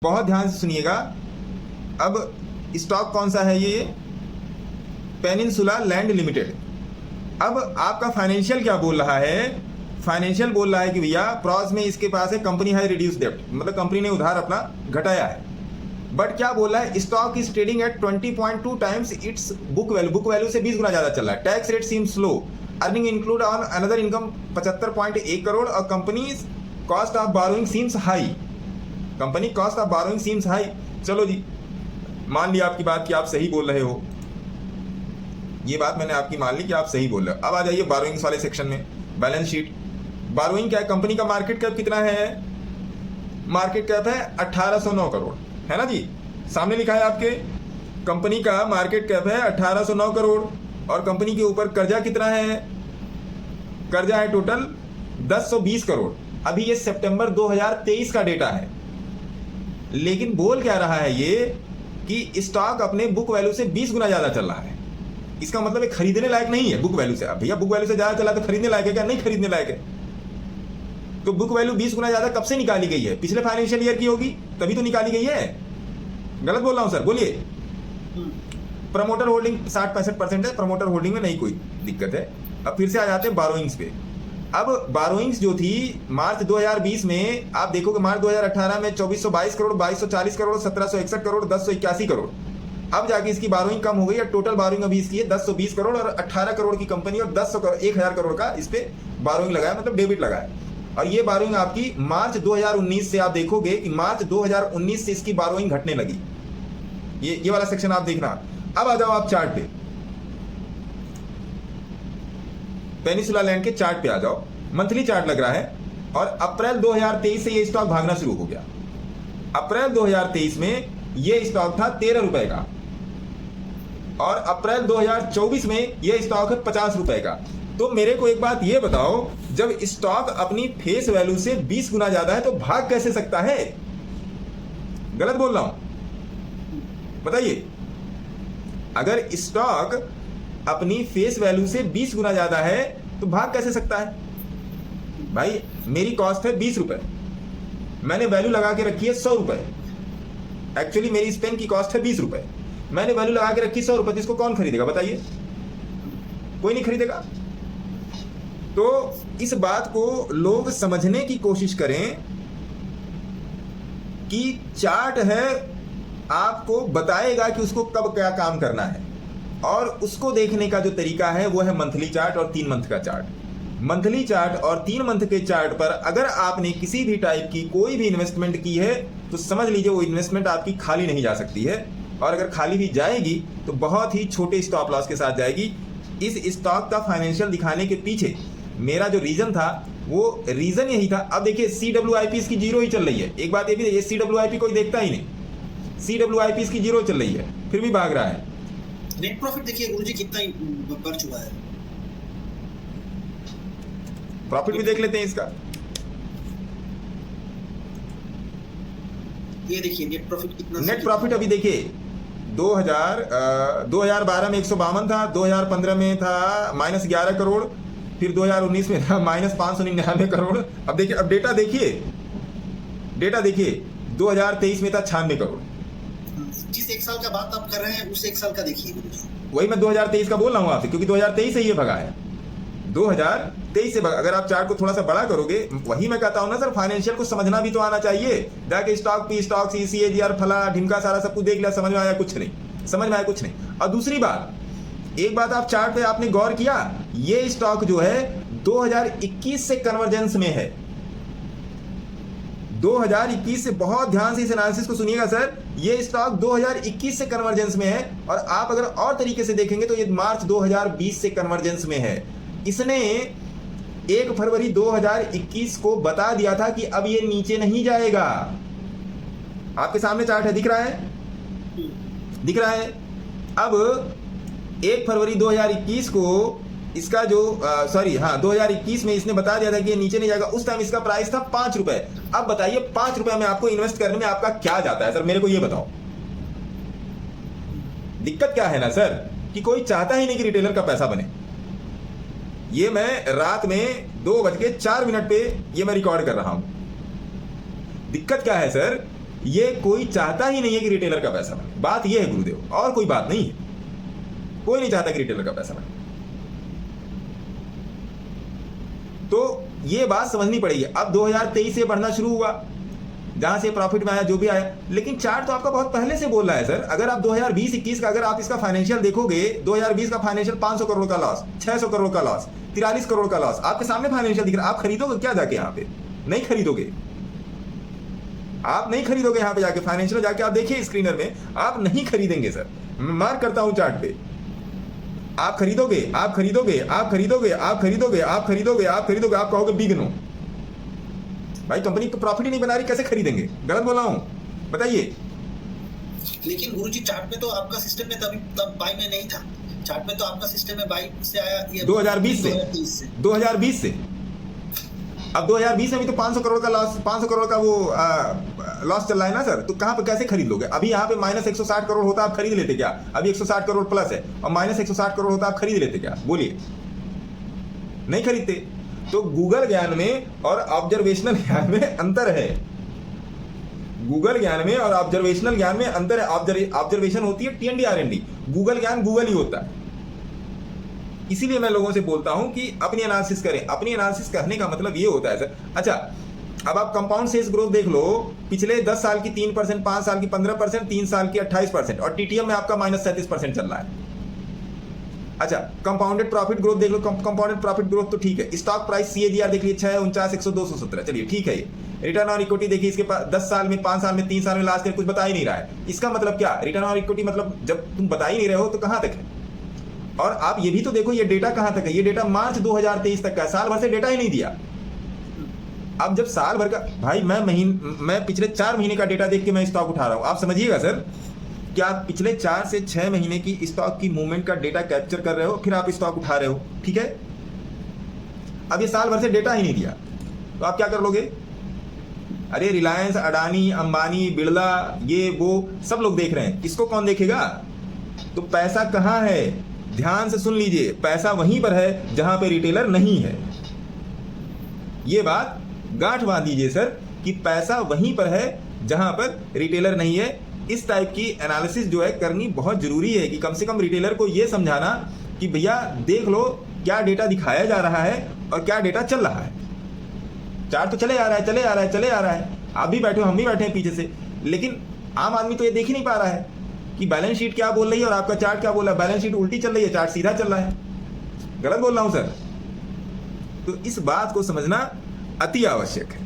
बहुत ध्यान से सुनिएगा। अब स्टॉक कौन सा है ये? Peninsula land limited. अब आपका फाइनेंशियल क्या बोल रहा है? फाइनेंशियल बोल रहा है कि भैया प्रॉज में इसके पास है कंपनी है रिड्यूस डेब्ट, मतलब कंपनी ने उधार अपना घटाया है। बट क्या बोल रहा है? Stock is trading at 20.2 times its book value. Book value से 20 गुना ज्यादा चल रहा है। Tax rate seem slow, earning include on another income 75.1 crore और company cost of borrowing seems high. Company cost of borrowing seems high. चलो जी, मान लिया आपकी बात कि आप सही बोल रहे हो, ये बात मैंने आपकी मान ली कि आप सही बोल रहे हो। अब आ जाइए बारोइंग्स वाले सेक्शन में। Balance sheet. बारोइंग क्या है? कंपनी का मार्केट कैप कितना है? मार्केट कैप है 1809 करोड़, है ना जी? सामने लिखा है आपके, कंपनी का मार्केट कैप है 1809 करोड़ और कंपनी के ऊपर कर्जा कितना है? कर्जा है टोटल 1020 करोड़। अभी ये सितंबर 2023 का डेटा है, लेकिन बोल क्या रहा है ये कि स्टॉक अपने बुक वैल्यू से 20 गुना ज्यादा चल रहा है। इसका मतलब ये खरीदने लायक नहीं है बुक वैल्यू से। अब भैया बुक वैल्यू से ज्यादा चला तो खरीदने लायक है क्या? नहीं खरीदने लायक है। तो बुक वैल्यू 20 गुना ज्यादा कब से निकाली गई है? पिछले फाइनेंशियल ईयर की होगी, तभी तो निकाली गई है। गलत बोल रहा हूं सर? बोलिए। प्रमोटर होल्डिंग 60-65% है, प्रमोटर होल्डिंग में नहीं कोई दिक्कत है। अब फिर से आ जाते हैं बारोइंग्स पे। अब बारोइंग्स जो थी मार्च 2020 में, आप देखोगे मार्च 2018 में 2422 करोड़, 2240 करोड़, 1761 करोड़, 1081 करोड़। अब जाके इसकी बारोइंग कम हो गई है। टोटल बारोइंग अभी इसकी है 1020 करोड़ और 18 करोड़ की कंपनी और 1000 करोड़ का इस पे बारोइंग लगाया, मतलब डेबिट लगाया। और ये बारोइंग आपकी मार्च 2019 से, आप देखोगे कि मार्च 2019 से इसकी बारोइंग घटने लगी। ये वाला सेक्शन आप देखना। अब आ जाओ आप चार्ट पे, पेनिनसुला लैंड के चार्ट पे आ जाओ। मंथली चार्ट लग रहा है और अप्रैल 2023 से ये स्टॉक भागना शुरू हो गया। अप्रैल 2023 में ये स्टॉक था 13 रुपए का और अप्रैल 2024 में ये स्टॉक है 50 रुपए का। तो मेरे को एक बात ये बताओ, जब स्टॉक अपनी फेस वैल्यू से 20 गुना ज्यादा है तो भाग कैसे सकता है? गलत बोल रहा हूं? बताइए। अगर स्टॉक अपनी फेस वैल्यू से 20 गुना ज्यादा है तो भाग कैसे सकता है? भाई मेरी कॉस्ट है 20 रुपए, मैंने वैल्यू लगा के रखी है 100 रुपए। एक्चुअली मेरी इस पेन की कॉस्ट है 20 रुपए, मैंने वैल्यू लगा के रखी 100 रुपए। इसको कौन खरीदेगा? बताइए। कोई नहीं खरीदेगा। तो इस बात को लोग समझने की कोशिश करें कि चार्ट है आपको बताएगा कि उसको कब क्या काम करना है, और उसको देखने का जो तरीका है वो है मंथली चार्ट और 3 मंथ का चार्ट। मंथली चार्ट और 3 मंथ के चार्ट पर अगर आपने किसी भी टाइप की कोई भी इन्वेस्टमेंट की है तो समझ लीजिए वो इन्वेस्टमेंट आपकी खाली नहीं जा सकती है, और अगर खाली भी जाएगी तो बहुत ही छोटे स्टॉप लॉस के साथ जाएगी। इस स्टॉक का फाइनेंशियल दिखाने के पीछे मेरा जो रीजन था वो रीजन यही था। अब देखिए CWIP इसकी जीरो ही चल रही है। एक बात ये भी, ये CWIP कोई देखता ही नहीं। CWIP इसकी जीरो चल रही है, फिर भी भाग रहा है। नेट प्रॉफिट देखिए गुरुजी कितना बढ़ चुका है। प्रॉफिट भी देख लेते हैं इसका। ये देखिए नेट प्रॉफिट कितना। नेट प्रॉफिट अभी देखिए 2012 में 152 था, 2015 में था -11 करोड़, फिर 2019 में था -599 करोड़। अब देखिए, अब डेटा देखिए, 2023 में था 96 करोड़। जिस एक साल का बात आप कर रहे हैं उस एक साल का देखिए गुरुजी। वही मैं 2023 का बोल रहा हूँ आपसे, क्योंकि 2023 से ये भगा है। 2023 से भगा। अगर आप चार्ट को थोड़ा सा बड़ा करोगे, वही मैं कहता हूँ ना सर, फाइनेंशियल को समझना भी तो आना चाहिए। जाके स्टॉक पी स्टॉक CAGR फला ढिमका सारा सब कुछ देख लिया, समझ में आया कुछ नहीं, समझ में आया कुछ नहीं। और दूसरी बात, एक बात आप चार्ट पे आपने गौर किया, ये स्टॉक जो है 2021 से कन्वर्जेंस में है। 2021 से, बहुत ध्यान से इस एनालिसिस को सुनिएगा सर, ये स्टॉक 2021 से कन्वर्जेंस में है, और आप अगर और तरीके से देखेंगे तो ये मार्च 2020 से कन्वर्जेंस में है। इसने 1 फरवरी 2021 को बता दिया था कि अब ये नीचे नहीं जाएगा। आपके सामने चार्ट है, दिख रहा है, दिख रहा है। अब 1 फरवरी 2021 को इसका जो 2021 में इसने बता दिया था कि ये नीचे नहीं जाएगा। उस टाइम इसका प्राइस था 5 रुपए। अब बताइए 5 रुपए में आपको इन्वेस्ट करने में आपका क्या जाता है सर? मेरे को ये बताओ। दिक्कत क्या है ना सर, कि कोई चाहता ही नहीं कि रिटेलर का पैसा बने। ये मैं रात में 2:04 पे ये मैं रिकॉर्ड कर रहा हूं। दिक्कत क्या है सर, ये कोई चाहता ही नहीं है कि रिटेलर का पैसा बने। बात ये है गुरुदेव, और कोई बात नहीं है। कोई नहीं चाहता कि रिटेलर का पैसा बने। तो ये बात समझनी पड़ेगी। अब 2023 से बढ़ना शुरू हुआ, जहां से प्रॉफिट में आया, जो भी आया, लेकिन चार्ट तो आपका बहुत पहले से बोल रहा है सर। अगर आप 2020-21 का अगर आप इसका फाइनेंशियल देखोगे, 2020 का फाइनेंशियल 500 करोड़ का लॉस, 600 करोड़ का लॉस, 43 करोड़ का लॉस, आपके सामने फाइनेंशियल दिख रहा है। आप खरीदोगे क्या जाके यहाँ पे? नहीं खरीदोगे, आप नहीं खरीदोगे। यहाँ पे जाके फाइनेंशियल जाके आप देखिए स्क्रीनर में, आप नहीं खरीदेंगे सर। मैं मार्क करता हूं चार्ट पे। आप खरीदोगे, आप खरीदोगे, आप खरीदोगे, आप खरीदोगे, आप खरीदोगे, आप खरीदोगे, आप कहोगे बिग नो। भाई कंपनी तो प्रॉफिट ही नहीं बना रही, कैसे खरीदेंगे? गलत बोला हूं? बताइए। लेकिन गुरुजी चार्ट में तो आपका सिस्टम में तब बाई में नहीं था। चार्ट में तो आपका सिस्टम में बाई से आया ये 2020 से। 2020 से। अब 2020 में भी तो 500 करोड़ का लॉस, 500 करोड़ का वो लॉस चल रहा है ना सर। तो कहां पे कैसे खरीद लोगे? अभी यहाँ पे -160 करोड़ होता आप खरीद लेते क्या? अभी 160 करोड़ प्लस है और -160 करोड़ होता आप खरीद लेते क्या? बोलिए, नहीं खरीदते। तो गूगल ज्ञान में और ऑब्जर्वेशनल ज्ञान में अंतर है। गूगल ज्ञान में और ऑब्जर्वेशनल ज्ञान में अंतर है। ऑब्जर्वेशन होती है TND RND, गूगल ज्ञान गूगल ही होता है। इसीलिए मैं लोगों से बोलता हूं कि अपनी एनालिसिस करें। अपनी एनालिसिस करने का मतलब ये होता है सर। अच्छा, अब आप कंपाउंड सेल्स ग्रोथ देख लो, पिछले 10 साल की 3%, 5 साल की 15%, 3 साल की 28%, और TTM में आपका -37% चल रहा है। अच्छा, कंपाउंडेड प्रॉफिट ग्रोथ देख लो। कंपाउंडेड प्रॉफिट ग्रोथ तो ठीक है। स्टॉक प्राइस CAGR देख लीजिए 6, 49, 100, 217, चलिए ठीक है। ये रिटर्न ऑन इक्विटी देखिए, इसके पास 10 साल में, 5 साल में, 3 साल में, लास्ट ईयर कुछ बता ही नहीं रहा है। इसका मतलब क्या? रिटर्न ऑन इक्विटी मतलब जब तुम बता ही नहीं रहे हो तो कहां तक है? और आप ये भी तो देखो, ये डेटा कहां तक है? ये डेटा मार्च 2023 तक का है, साल भर से डेटा ही नहीं दिया। अब जब साल भर का, भाई मैं पिछले 4 महीने का डेटा देख के मैं स्टॉक उठा रहा हूं। आप समझिएगा सर, क्या आप पिछले 4 से 6 महीने की स्टॉक की मूवमेंट का डेटा कैप्चर कर रहे हो, फिर आप स्टॉक उठा रहे हो, ठीक है? अब ये साल भर से डेटा ही नहीं दिया, तो आप क्या कर लोगे? अरे रिलायंस, अडानी, अंबानी, बिरला, ये वो सब लोग देख रहे हैं, इसको कौन देखेगा? तो पैसा कहां है? ध्यान से सुन लीजिए, पैसा वहीं पर है जहां पे रिटेलर नहीं है। ये बात गांठ बांध दीजिए सर, कि पैसा वहीं पर है जहां पर रिटेलर नहीं है। इस टाइप की एनालिसिस जो है करनी बहुत जरूरी है, कि कम से कम रिटेलर को ये समझाना कि भैया देख लो क्या डेटा दिखाया जा रहा है और क्या डेटा चल रहा है। चार्ट तो चले आ रहा है, चले आ रहा है, चले आ रहा है। आप भी बैठे हो, हम भी बैठे हैं पीछे से, लेकिन आम आदमी तो ये देख ही नहीं पा रहा है कि बैलेंस शीट क्या बोल रही है और आपका चार्ट क्या बोल रहा है। बैलेंस शीट उल्टी चल रही है, चार्ट सीधा चल रहा है। गलत बोल रहा हूं सर? तो इस बात को समझना अति आवश्यक है।